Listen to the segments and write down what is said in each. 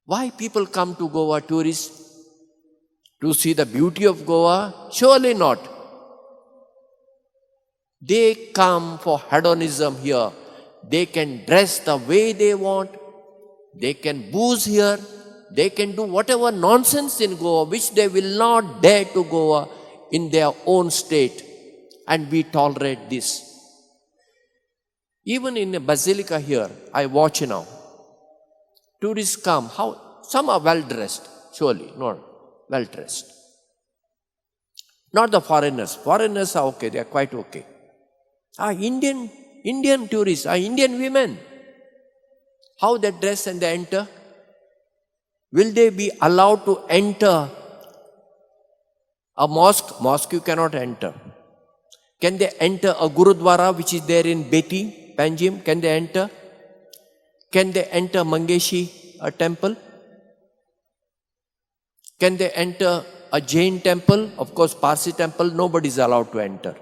Why people come to Goa, tourists? To see the beauty of Goa? Surely not. They come for hedonism here. They can dress the way they want. They can booze here. They can do whatever nonsense in Goa, which they will not dare to Goa in their own state. And we tolerate this. Even in a Basilica here, I watch now. Tourists come. Some are well dressed, surely, not well dressed. Not the foreigners. Foreigners are okay, they are quite okay. Indian tourists, Indian women. How they dress and they enter? Will they be allowed to enter a mosque? Mosque you cannot enter. Can they enter a Gurudwara which is there in Beti, Panjim? Can they enter? Can they enter Mangeshi, a temple? Can they enter a Jain temple? Of course, Parsi temple, nobody is allowed to enter.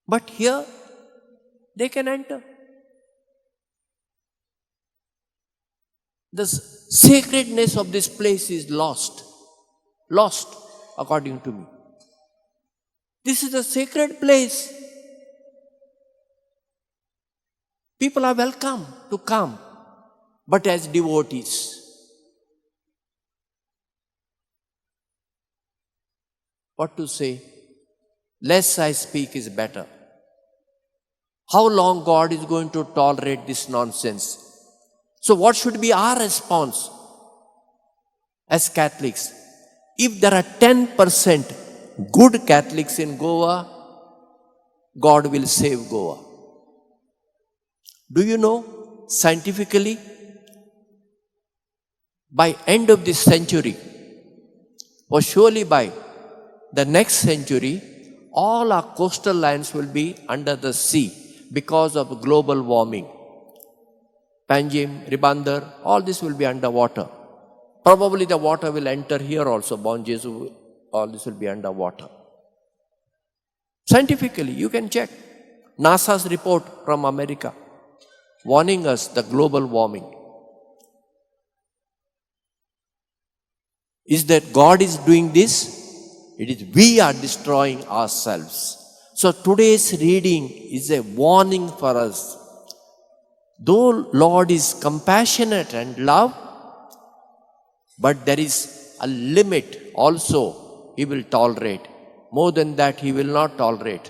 But here, they can enter. The sacredness of this place is lost. Lost, according to me. This is a sacred place. People are welcome to come, but as devotees. What to say? Less I speak is better. How long God is going to tolerate this nonsense? So what should be our response as Catholics? If there are 10% good Catholics in Goa, God will save Goa. Do you know, scientifically, by end of this century, or surely by the next century, all our coastal lines will be under the sea because of global warming. Panjim, Ribandar, all this will be underwater. Probably the water will enter here also, Bon Jesu, all this will be underwater. Scientifically, you can check. NASA's report from America warning us the global warming. Is that God is doing this? It is we are destroying ourselves. So today's reading is a warning for us. Though Lord is compassionate and love, but there is a limit also He will tolerate. More than that He will not tolerate.